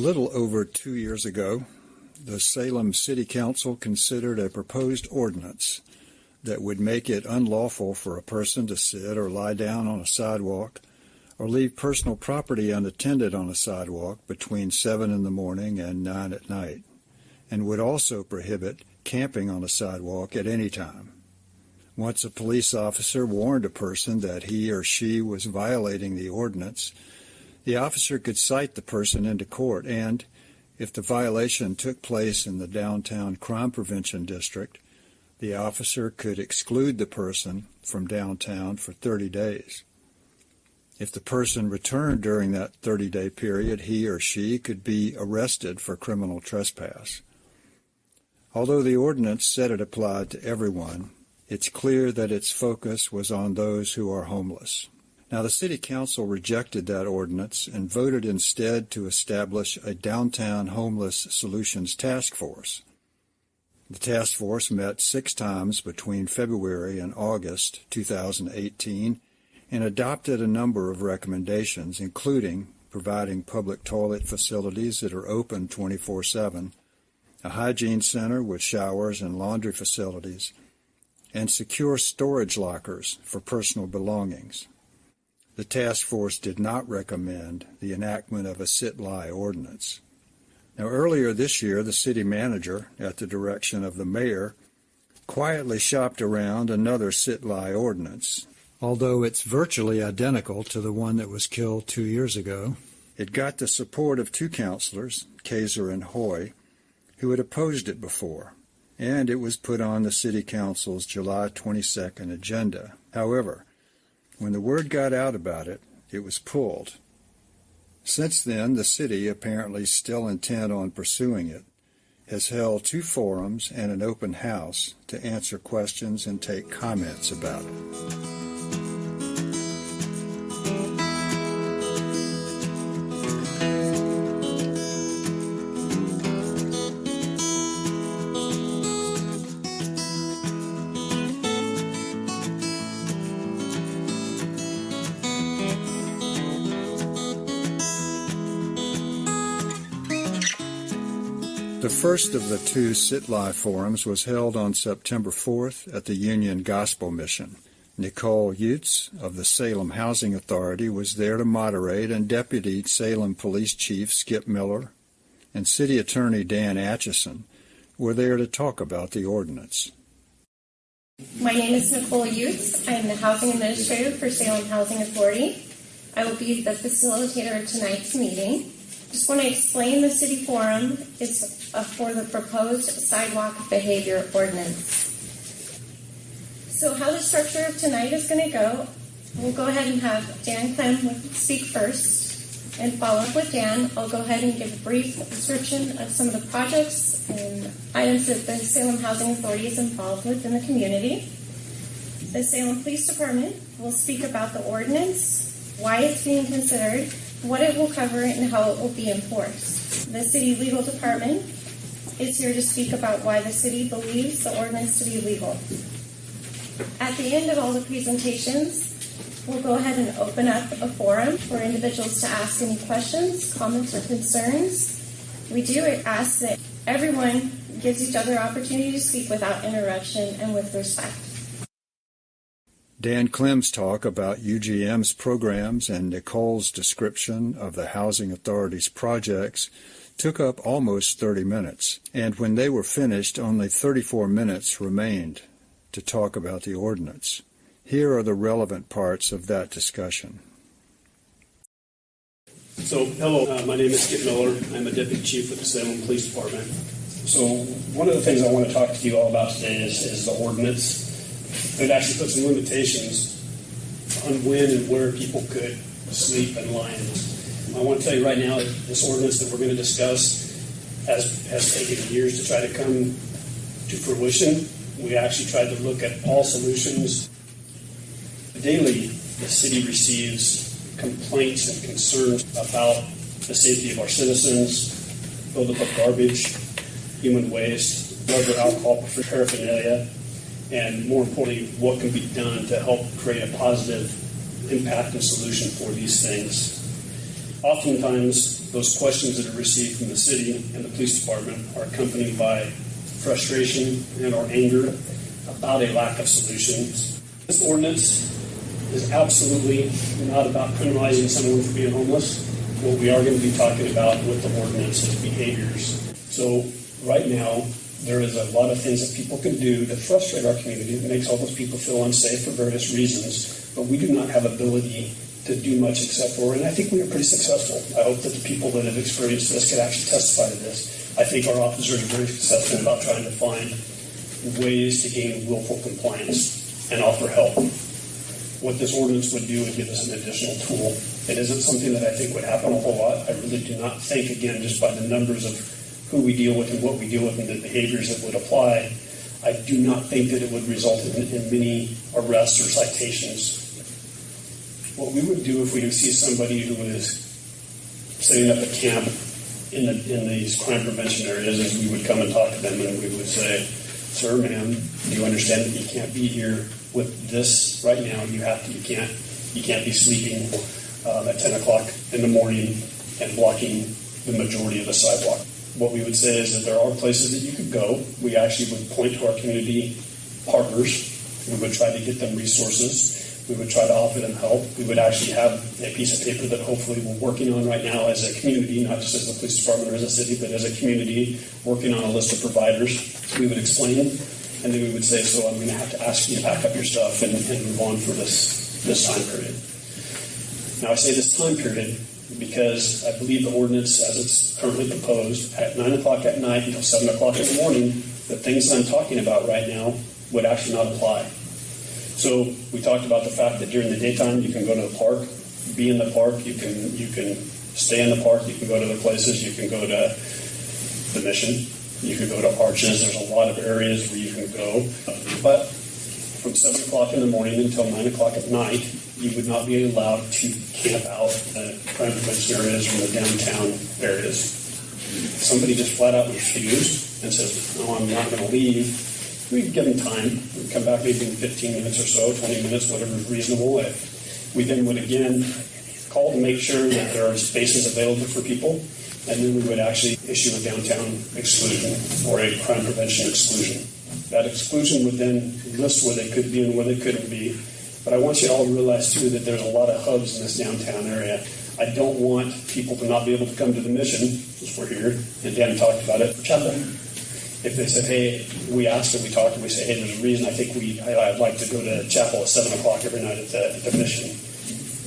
little over 2 years ago, the Salem City Council considered a proposed ordinance that would make it unlawful for a person to sit or lie down on a sidewalk or leave personal property unattended on a sidewalk between 7 in the morning and 9 at night, and would also prohibit camping on a sidewalk at any time. Once a police officer warned a person that he or she was violating the ordinance, the officer could cite the person into court and, if the violation took place in the downtown crime prevention district, the officer could exclude the person from downtown for 30 days. If the person returned during that 30-day period, he or she could be arrested for criminal trespass. Although the ordinance said it applied to everyone, it's clear that its focus was on those who are homeless. Now, the City Council rejected that ordinance and voted instead to establish a Downtown Homeless Solutions Task Force. The task force met 6 times between February and August 2018 and adopted a number of recommendations, including providing public toilet facilities that are open 24/7, a hygiene center with showers and laundry facilities, and secure storage lockers for personal belongings. The task force did not recommend the enactment of a sit-lie ordinance. Now, earlier this year, the city manager, at the direction of the mayor, quietly shopped around another sit-lie ordinance. Although it's virtually identical to the one that was killed 2 years ago, it got the support of 2 councilors, Kaiser and Hoy, who had opposed it before, and it was put on the City Council's July 22nd agenda. However, when the word got out about it, it was pulled. Since then, the city, apparently still intent on pursuing it, has held 2 forums and an open house to answer questions and take comments about it. The first of the 2 sit-lie forums was held on September 4th at the Union Gospel Mission. Nicole Utes of the Salem Housing Authority was there to moderate, and Deputy Salem Police Chief Skip Miller and City Attorney Dan Atchison were there to talk about the ordinance. My name is Nicole Utes. I am the Housing Administrator for Salem Housing Authority. I will be the facilitator of tonight's meeting. Just want to explain the city forum is for the proposed sidewalk behavior ordinance. So how the structure of tonight is going to go, we'll go ahead and have Dan Clem speak first and follow up with Dan. I'll go ahead and give a brief description of some of the projects and items that the Salem Housing Authority is involved with in the community. The Salem Police Department will speak about the ordinance, why it's being considered, what it will cover, and how it will be enforced. The City Legal Department is here to speak about why the city believes the ordinance to be legal. At the end of all the presentations, we'll go ahead and open up a forum for individuals to ask any questions, comments, or concerns. We do ask that everyone gives each other opportunity to speak without interruption and with respect. Dan Clem's talk about UGM's programs and Nicole's description of the Housing Authority's projects took up almost 30 minutes, and when they were finished, only 34 minutes remained to talk about the ordinance. Here are the relevant parts of that discussion. So, hello, my name is Skip Miller. I'm a Deputy Chief with the Salem Police Department. So, one of the things I want to talk to you all about today is the ordinance. It actually puts some limitations on when and where people could sleep and lie in. I want to tell you right now that this ordinance that we're going to discuss has taken years to try to come to fruition. We actually tried to look at all solutions. Daily, the city receives complaints and concerns about the safety of our citizens, buildup of garbage, human waste, larger alcohol paraphernalia, and more importantly, what can be done to help create a positive impact and solution for these things. Oftentimes, those questions that are received from the city and the police department are accompanied by frustration and or anger about a lack of solutions. This ordinance is absolutely not about criminalizing someone for being homeless. What we are going to be talking about with the ordinance is behaviors. So right now, there is a lot of things that people can do to frustrate our community that makes homeless people feel unsafe for various reasons, but we do not have ability to do much except for, and I think we are pretty successful. I hope that the people that have experienced this could actually testify to this. I think our officers are very successful about trying to find ways to gain willful compliance and offer help. What this ordinance would do would give us an additional tool. It isn't something that I think would happen a whole lot. I really do not think, again, just by the numbers of who we deal with and what we deal with and the behaviors that would apply, I do not think that it would result in many arrests or citations. What we would do if we see somebody who is setting up a camp in these crime prevention areas is we would come and talk to them and we would say, "Sir, ma'am, do you understand that you can't be here with this right now? You can't be sleeping at 10 o'clock in the morning and blocking the majority of the sidewalk." What we would say is that there are places that you could go. We actually would point to our community partners. We would try to get them resources. We would try to offer them help. We would actually have a piece of paper that hopefully we're working on right now as a community, not just as a police department or as a city, but as a community, working on a list of providers. We would explain, and then we would say, "So I'm going to have to ask you to pack up your stuff and move on for this time period." Now, I say this time period because I believe the ordinance, as it's currently proposed, at 9 o'clock at night until 7 o'clock in the morning, the things that I'm talking about right now would actually not apply. So we talked about the fact that during the daytime you can go to the park, be in the park, you can stay in the park, you can go to the places, you can go to the Mission, you can go to Arches. There's a lot of areas where you can go. But from 7 o'clock in the morning until 9 o'clock at night, you would not be allowed to camp out in the crime prevention areas or the downtown areas. Somebody just flat out refused and says, "No, I'm not going to leave." We'd give them time. We'd come back maybe in 15 minutes or so, 20 minutes, whatever is reasonable. We then would again call to make sure that there are spaces available for people, and then we would actually issue a downtown exclusion or a crime prevention exclusion. That exclusion would then list where they could be and where they couldn't be. But I want you all to realize, too, that there's a lot of hubs in this downtown area. I don't want people to not be able to come to the Mission, since we're here, and Dan talked about it, for chapel. If they said, "Hey," we asked and we talked and we say, "Hey, there's a reason I think I'd like to go to chapel at 7 o'clock every night at the Mission."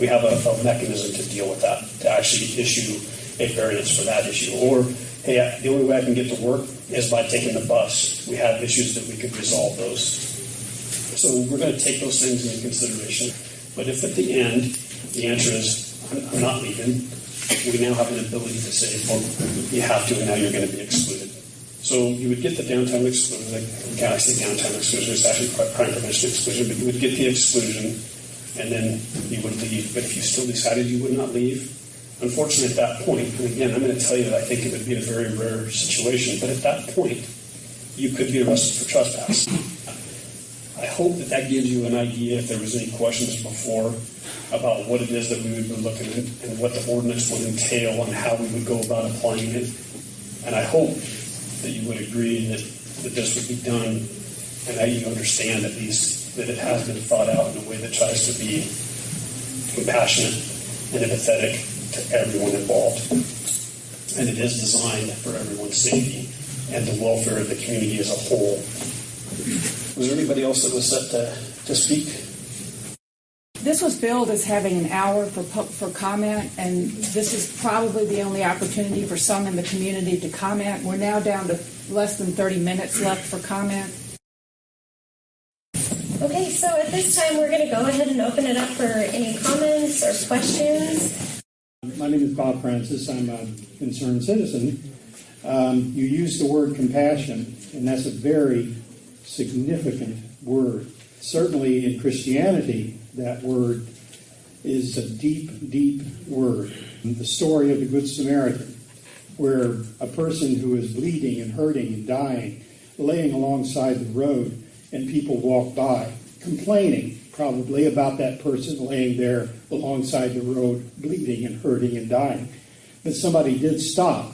We have a mechanism to deal with that, to actually issue a variance for that issue. Or, "Hey, the only way I can get to work is by taking the bus." We have issues that we could resolve those. So we're going to take those things into consideration. But if at the end the answer is, "I'm not leaving," we now have an ability to say, "Well, you have to, and now you're going to be excluded." So you would get the downtown exclusion. Again, I say downtown exclusion. It's actually crime prevention exclusion. But you would get the exclusion, and then you would leave. But if you still decided you would not leave, unfortunately at that point, and again, I'm going to tell you that I think it would be a very rare situation, but at that point, you could be arrested for trespass. I hope that gives you an idea, if there was any questions before, about what it is that we would be looking at and what the ordinance would entail and how we would go about applying it. And I hope that you would agree that this would be done and that you understand at least that it has been thought out in a way that tries to be compassionate and empathetic to everyone involved. And it is designed for everyone's safety and the welfare of the community as a whole. Was there anybody else that was set to speak? This was billed as having an hour for comment, and this is probably the only opportunity for some in the community to comment. We're now down to less than 30 minutes left for comment. Okay, so at this time, we're going to go ahead and open it up for any comments or questions. My name is Bob Francis. I'm a concerned citizen. You use the word compassion, and that's a very significant word. Certainly in Christianity, that word is a deep, deep word. The story of the Good Samaritan, where a person who is bleeding and hurting and dying, laying alongside the road, and people walk by, complaining, probably, about that person laying there alongside the road, bleeding and hurting and dying. But somebody did stop.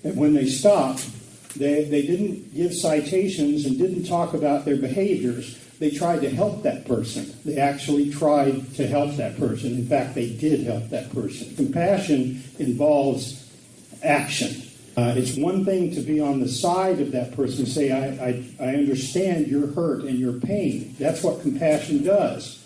And when they stopped, they didn't give citations and didn't talk about their behaviors. They tried to help that person. They actually tried to help that person. In fact, they did help that person. Compassion involves action. It's one thing to be on the side of that person and say, I understand your hurt and your pain. That's what compassion does.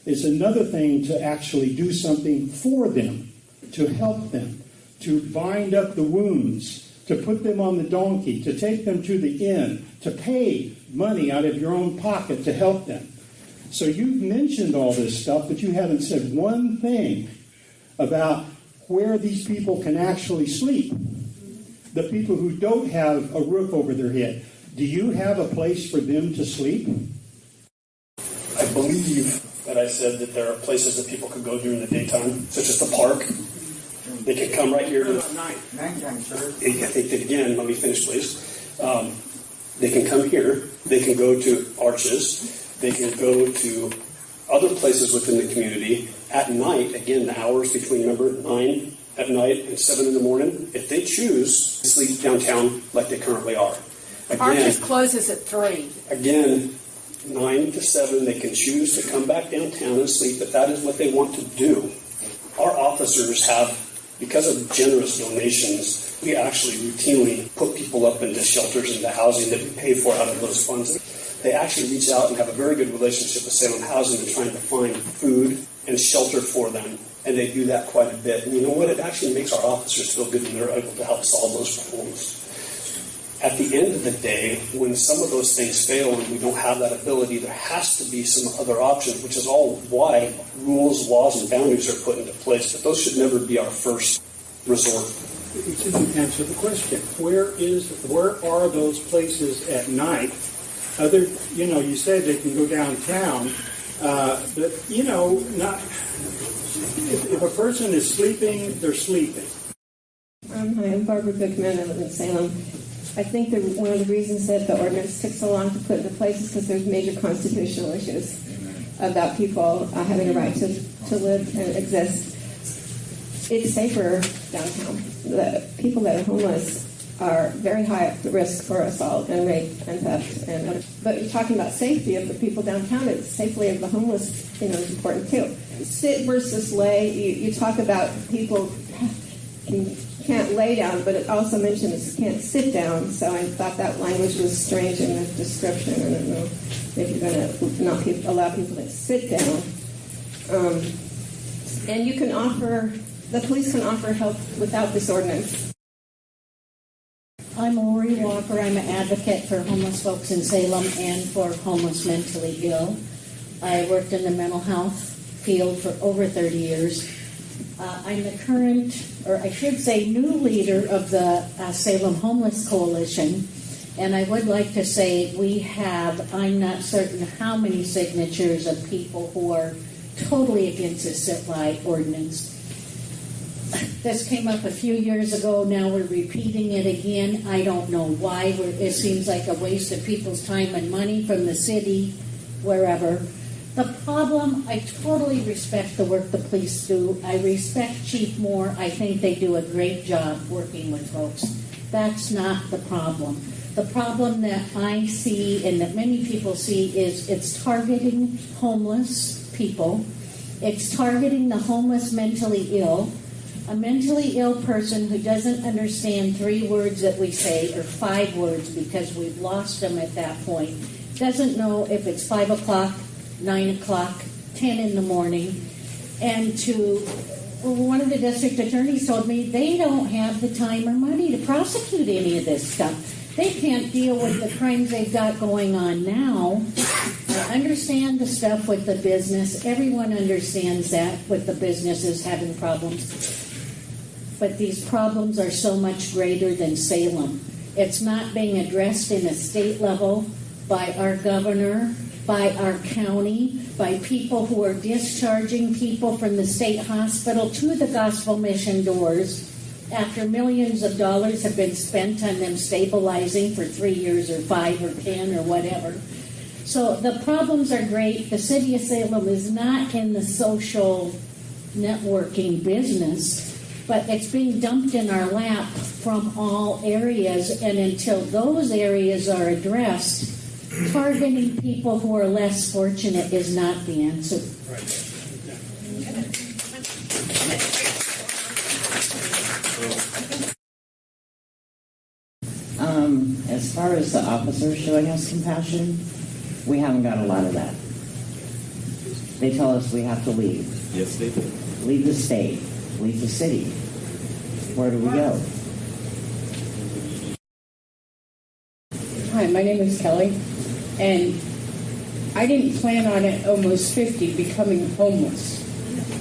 It's another thing to actually do something for them, to help them, to bind up the wounds, to put them on the donkey, to take them to the inn, to pay money out of your own pocket to help them. So you've mentioned all this stuff, but you haven't said one thing about where these people can actually sleep. The people who don't have a roof over their head. Do you have a place for them to sleep? I believe that I said that there are places that people could go during the daytime, such as the park. They can come right here to Nighttime, sir. I think that, again, let me finish, please. They can come here. They can go to Arches. They can go to other places within the community. At night, again, the hours between, remember, 9 at night and 7 in the morning, if they choose to sleep downtown like they currently are. Arches closes at 3. Again, 9 to 7, they can choose to come back downtown and sleep if that is what they want to do. Our officers have, because of generous donations, we actually routinely put people up into shelters and into housing that we pay for out of those funds. They actually reach out and have a very good relationship with Salem Housing in trying to find food and shelter for them. And they do that quite a bit. And you know what? It actually makes our officers feel good when they're able to help solve those problems. At the end of the day, when some of those things fail and we don't have that ability, there has to be some other options, which is all why rules, laws, and boundaries are put into place. But those should never be our first resort. You didn't answer the question. Where are those places at night? You said they can go downtown, but not. If a person is sleeping, they're sleeping. Hi, I'm Barbara Goodman. I live in Salem. I think that one of the reasons that the ordinance took so long to put into place is because there's major constitutional issues about people having a right to live and exist. It's safer downtown. The people that are homeless are very high at risk for assault and rape and theft. But you're talking about safety of the people downtown. It's safety of the homeless, is important too. Sit versus lay. You talk about people can't lay down, but it also mentions can't sit down. So I thought that language was strange in the description. I don't know if you're going to not allow people to sit down. And you can the police can offer help without this ordinance. I'm Lori Walker. I'm an advocate for homeless folks in Salem and for homeless mentally ill. I worked in the mental health field for over 30 years. I'm the current, or I should say new leader of the Salem Homeless Coalition. And I would like to say we have, I'm not certain how many signatures of people who are totally against the sit-lie ordinance. This came up a few years ago. Now we're repeating it again. I don't know why. It seems like a waste of people's time and money from the city, wherever. The problem, I totally respect the work the police do. I respect Chief Moore. I think they do a great job working with folks. That's not the problem. The problem that I see and that many people see is it's targeting homeless people. It's targeting the homeless mentally ill. A mentally ill person who doesn't understand 3 words that we say, or 5 words because we've lost them at that point, doesn't know if it's 5 o'clock, 9 o'clock, 10 in the morning. And one of the district attorneys told me they don't have the time or money to prosecute any of this stuff. They can't deal with the crimes they've got going on now. I understand the stuff with the business. Everyone understands that with the businesses having problems. But these problems are so much greater than Salem. It's not being addressed in a state level by our governor, by our county, by people who are discharging people from the state hospital to the gospel mission doors after millions of dollars have been spent on them stabilizing for 3 years or 5 or 10 or whatever. So the problems are great. The city of Salem is not in the social networking business, but it's being dumped in our lap from all areas, and until those areas are addressed, targeting people who are less fortunate is not the answer. As far as the officers showing us compassion, we haven't got a lot of that. They tell us we have to leave. Yes, they do. Leave the state. Leave the city. Where do we go? Hi, my name is Kelly, and I didn't plan on at almost 50 becoming homeless.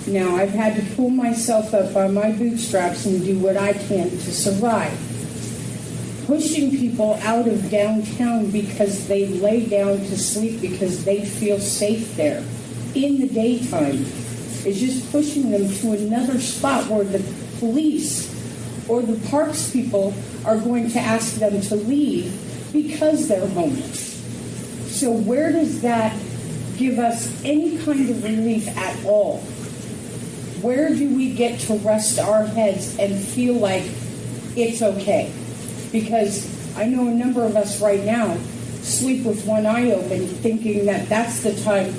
Now, I've had to pull myself up by my bootstraps and do what I can to survive. Pushing people out of downtown because they lay down to sleep because they feel safe there in the daytime is just pushing them to another spot where the police or the parks people are going to ask them to leave because they're homeless. So where does that give us any kind of relief at all? Where do we get to rest our heads and feel like it's okay? Because I know a number of us right now sleep with one eye open thinking that that's the time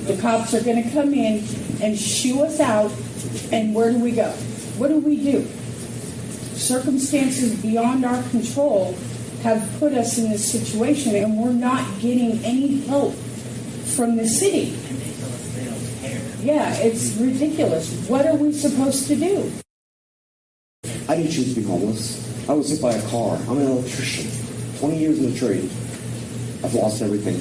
the cops are going to come in and shoo us out, and where do we go? What do we do? Circumstances beyond our control have put us in this situation, and we're not getting any help from the city. Yeah, it's ridiculous. What are we supposed to do? I didn't choose to be homeless. I was hit by a car. I'm an electrician. 20 years in the trade. I've lost everything.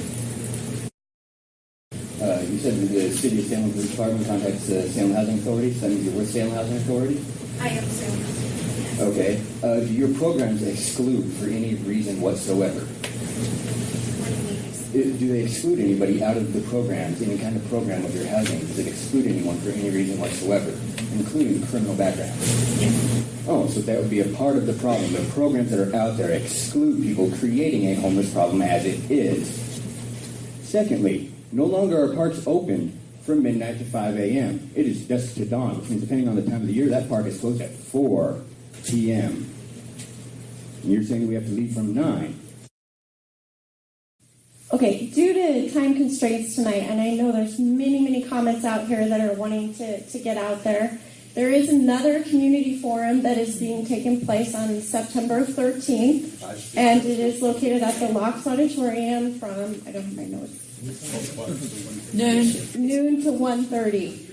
You said the City of Salem Police Department contacts the Salem Housing Authority, so that means you're with Salem Housing Authority? I am Salem. Okay. Do your programs exclude for any reason whatsoever? Do they exclude anybody out of the programs, any kind of program of your housing? Does it exclude anyone for any reason whatsoever, including criminal background? Oh, so that would be a part of the problem. The programs that are out there exclude people, creating a homeless problem as it is. Secondly, no longer are parks open from midnight to 5 a.m. It is dusk to dawn, which means depending on the time of the year, that park is closed at 4 p.m. And you're saying we have to leave from 9. Okay, due to time constraints tonight, and I know there's many comments out here that are wanting to get out there, there is another community forum that is being taken place on September 13th, and it is located at the Locks Auditorium from, I don't have my notes, noon to 1:30.